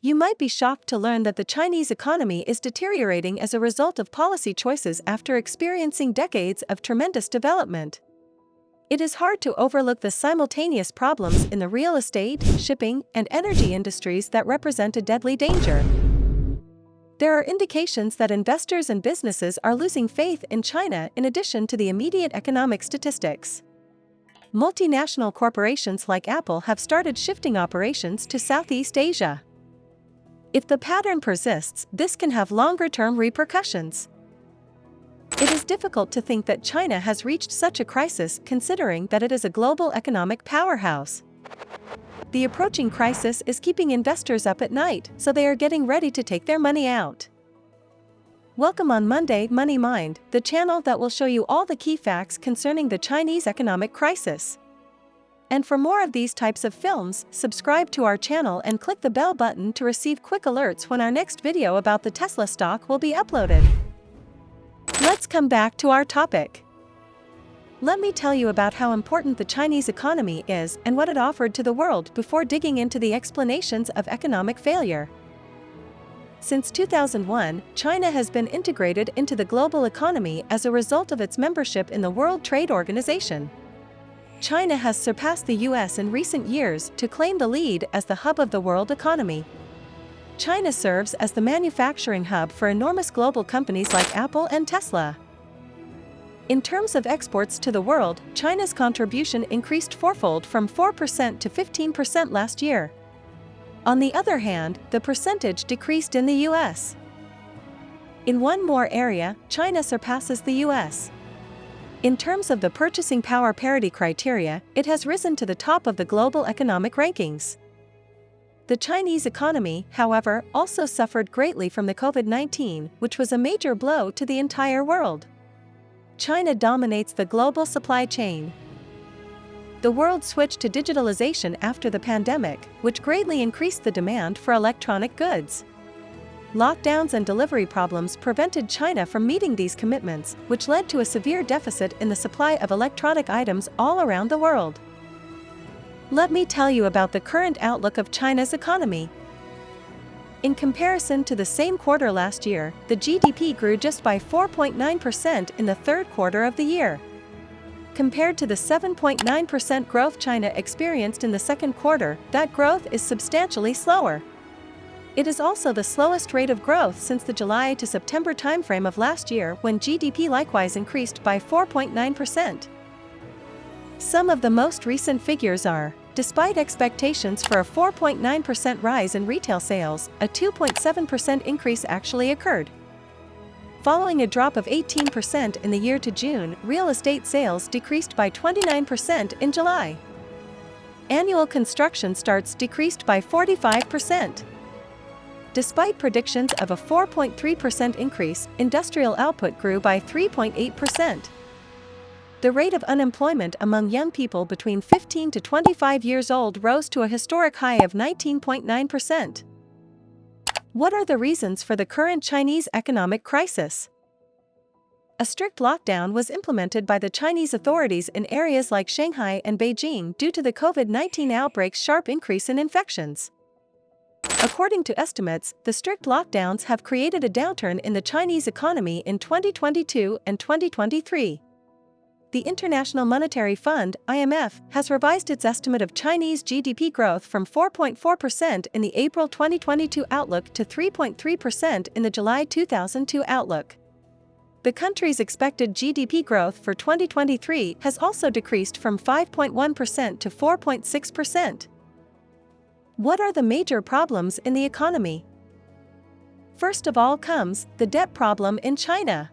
You might be shocked to learn that the Chinese economy is deteriorating as a result of policy choices after experiencing decades of tremendous development. It is hard to overlook the simultaneous problems in the real estate, shipping, and energy industries that represent a deadly danger. There are indications that investors and businesses are losing faith in China in addition to the immediate economic statistics. Multinational corporations like Apple have started shifting operations to Southeast Asia. If the pattern persists, this can have longer-term repercussions. It is difficult to think that China has reached such a crisis considering that it is a global economic powerhouse. The approaching crisis is keeping investors up at night, so they are getting ready to take their money out. Welcome on Monday Money Mind, the channel that will show you all the key facts concerning the Chinese economic crisis. And for more of these types of films, subscribe to our channel and click the bell button to receive quick alerts when our next video about the Tesla stock will be uploaded. Let's come back to our topic. Let me tell you about how important the Chinese economy is and what it offered to the world before digging into the explanations of economic failure. Since 2001, China has been integrated into the global economy as a result of its membership in the World Trade Organization. China has surpassed the US in recent years to claim the lead as the hub of the world economy. China serves as the manufacturing hub for enormous global companies like Apple and Tesla. In terms of exports to the world, China's contribution increased fourfold from 4% to 15% last year. On the other hand, the percentage decreased in the US. In one more area, China surpasses the US. In terms of the purchasing power parity criteria, it has risen to the top of the global economic rankings. The Chinese economy, however, also suffered greatly from the COVID-19, which was a major blow to the entire world. China dominates the global supply chain. The world switched to digitalization after the pandemic, which greatly increased the demand for electronic goods. Lockdowns and delivery problems prevented China from meeting these commitments, which led to a severe deficit in the supply of electronic items all around the world. Let me tell you about the current outlook of China's economy. In comparison to the same quarter last year, the GDP grew just by 4.9% in the third quarter of the year. Compared to the 7.9% growth China experienced in the second quarter, that growth is substantially slower. It is also the slowest rate of growth since the July to September timeframe of last year, when GDP likewise increased by 4.9%. Some of the most recent figures are: despite expectations for a 4.9% rise in retail sales, a 2.7% increase actually occurred. Following a drop of 18% in the year to June, real estate sales decreased by 29% in July. Annual construction starts decreased by 45%. Despite predictions of a 4.3% increase, industrial output grew by 3.8%. The rate of unemployment among young people between 15 to 25 years old rose to a historic high of 19.9%. What are the reasons for the current Chinese economic crisis? A strict lockdown was implemented by the Chinese authorities in areas like Shanghai and Beijing due to the COVID-19 outbreak's sharp increase in infections. According to estimates, the strict lockdowns have created a downturn in the Chinese economy in 2022 and 2023. The International Monetary Fund (IMF) has revised its estimate of Chinese GDP growth from 4.4% in the April 2022 outlook to 3.3% in the July 2002 outlook. The country's expected GDP growth for 2023 has also decreased from 5.1% to 4.6%. What are the major problems in the economy? First of all comes the debt problem in China.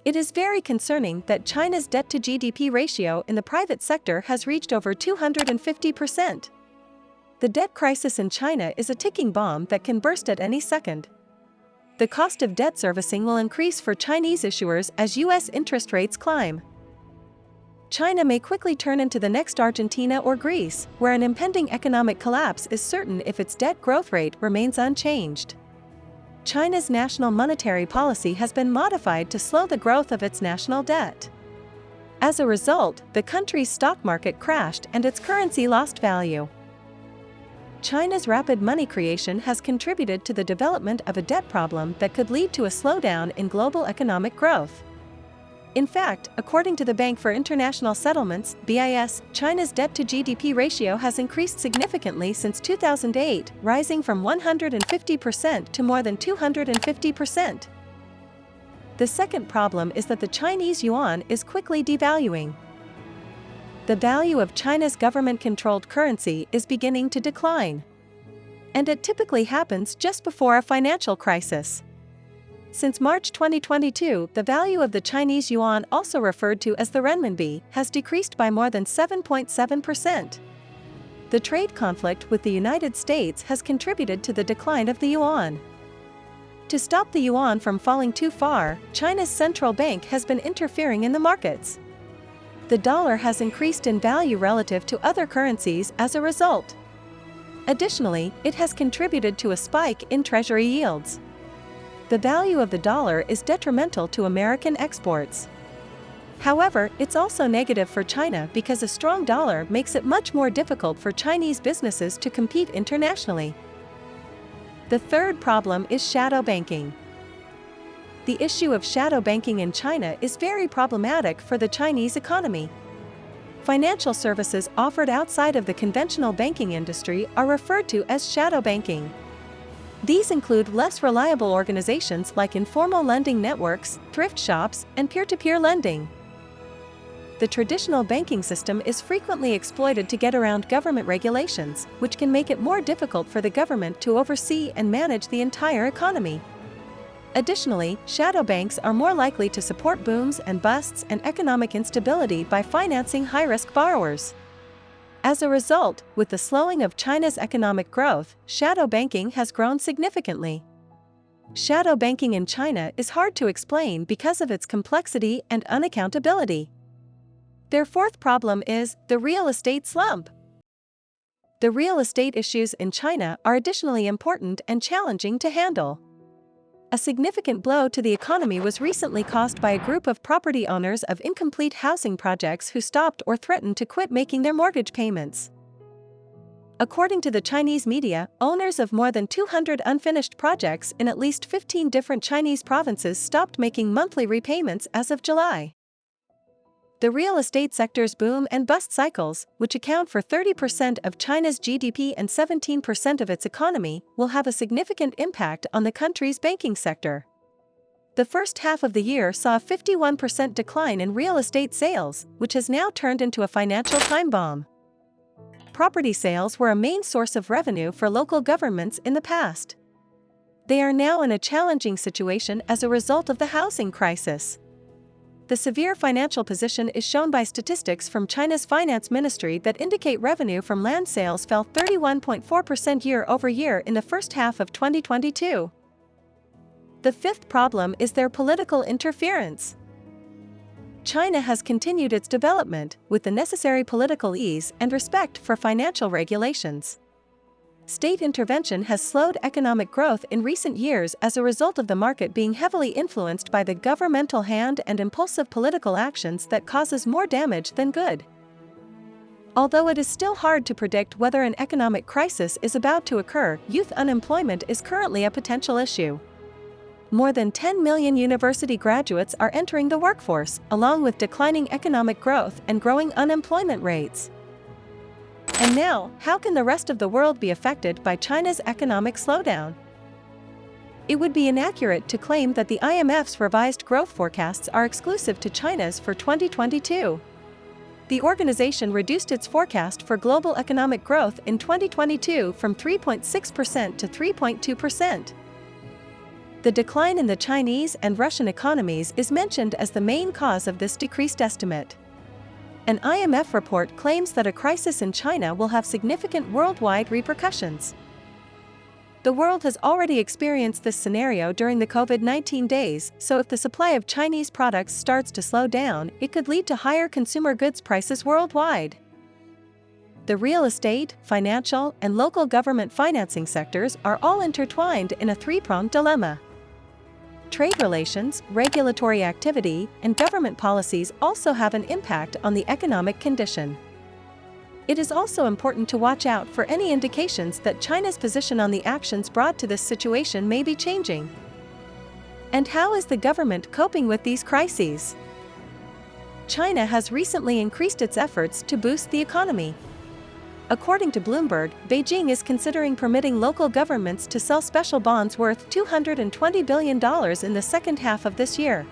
It is very concerning that China's debt-to-GDP ratio in the private sector has reached over 250%. The debt crisis in China is a ticking bomb that can burst at any second. The cost of debt servicing will increase for Chinese issuers as US interest rates climb. China may quickly turn into the next Argentina or Greece, where an impending economic collapse is certain if its debt growth rate remains unchanged. China's national monetary policy has been modified to slow the growth of its national debt. As a result, the country's stock market crashed and its currency lost value. China's rapid money creation has contributed to the development of a debt problem that could lead to a slowdown in global economic growth. In fact, according to the Bank for International Settlements, BIS, China's debt-to-GDP ratio has increased significantly since 2008, rising from 150% to more than 250%. The second problem is that the Chinese yuan is quickly devaluing. The value of China's government-controlled currency is beginning to decline. And it typically happens just before a financial crisis. Since March 2022, the value of the Chinese yuan, also referred to as the renminbi, has decreased by more than 7.7%. The trade conflict with the United States has contributed to the decline of the yuan. To stop the yuan from falling too far, China's central bank has been interfering in the markets. The dollar has increased in value relative to other currencies as a result. Additionally, it has contributed to a spike in treasury yields. The value of the dollar is detrimental to American exports. However, it's also negative for China because a strong dollar makes it much more difficult for Chinese businesses to compete internationally. The third problem is shadow banking. The issue of shadow banking in China is very problematic for the Chinese economy. Financial services offered outside of the conventional banking industry are referred to as shadow banking. These include less reliable organizations like informal lending networks, thrift shops, and peer-to-peer lending. The traditional banking system is frequently exploited to get around government regulations, which can make it more difficult for the government to oversee and manage the entire economy. Additionally, shadow banks are more likely to support booms and busts and economic instability by financing high-risk borrowers. As a result, with the slowing of China's economic growth, shadow banking has grown significantly. Shadow banking in China is hard to explain because of its complexity and unaccountability. Their fourth problem is the real estate slump. The real estate issues in China are additionally important and challenging to handle. A significant blow to the economy was recently caused by a group of property owners of incomplete housing projects who stopped or threatened to quit making their mortgage payments. According to the Chinese media, owners of more than 200 unfinished projects in at least 15 different Chinese provinces stopped making monthly repayments as of July. The real estate sector's boom and bust cycles, which account for 30% of China's GDP and 17% of its economy, will have a significant impact on the country's banking sector. The first half of the year saw a 51% decline in real estate sales, which has now turned into a financial time bomb. Property sales were a main source of revenue for local governments in the past. They are now in a challenging situation as a result of the housing crisis. The severe financial position is shown by statistics from China's finance ministry that indicate revenue from land sales fell 31.4% year-over-year in the first half of 2022. The fifth problem is their political interference. China has continued its development with the necessary political ease and respect for financial regulations. State intervention has slowed economic growth in recent years as a result of the market being heavily influenced by the governmental hand and impulsive political actions that causes more damage than good. Although it is still hard to predict whether an economic crisis is about to occur, youth unemployment is currently a potential issue. More than 10 million university graduates are entering the workforce, along with declining economic growth and growing unemployment rates. And now, how can the rest of the world be affected by China's economic slowdown? It would be inaccurate to claim that the IMF's revised growth forecasts are exclusive to China's for 2022. The organization reduced its forecast for global economic growth in 2022 from 3.6% to 3.2%. The decline in the Chinese and Russian economies is mentioned as the main cause of this decreased estimate. An IMF report claims that a crisis in China will have significant worldwide repercussions. The world has already experienced this scenario during the COVID-19 days, so if the supply of Chinese products starts to slow down, it could lead to higher consumer goods prices worldwide. The real estate, financial, and local government financing sectors are all intertwined in a three-pronged dilemma. Trade relations, regulatory activity, and government policies also have an impact on the economic condition. It is also important to watch out for any indications that China's position on the actions brought to this situation may be changing. And how is the government coping with these crises? China has recently increased its efforts to boost the economy. According to Bloomberg, Beijing is considering permitting local governments to sell special bonds worth $220 billion in the second half of this year.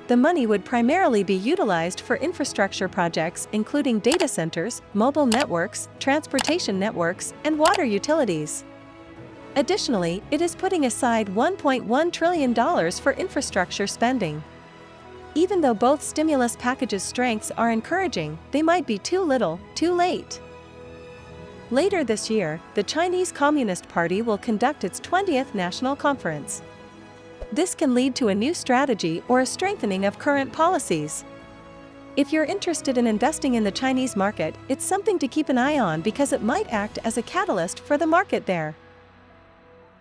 The money would primarily be utilized for infrastructure projects including data centers, mobile networks, transportation networks, and water utilities. Additionally, it is putting aside $1.1 trillion for infrastructure spending. Even though both stimulus packages' strengths are encouraging, they might be too little, too late. Later this year, the Chinese Communist Party will conduct its 20th National Conference. This can lead to a new strategy or a strengthening of current policies. If you're interested in investing in the Chinese market, it's something to keep an eye on because it might act as a catalyst for the market there.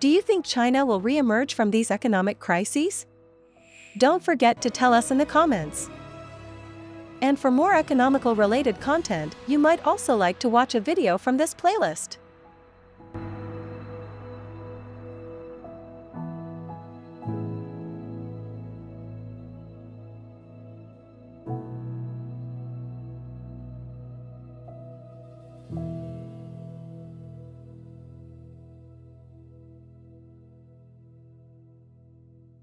Do you think China will re-emerge from these economic crises? Don't forget to tell us in the comments. And for more economical-related content, you might also like to watch a video from this playlist.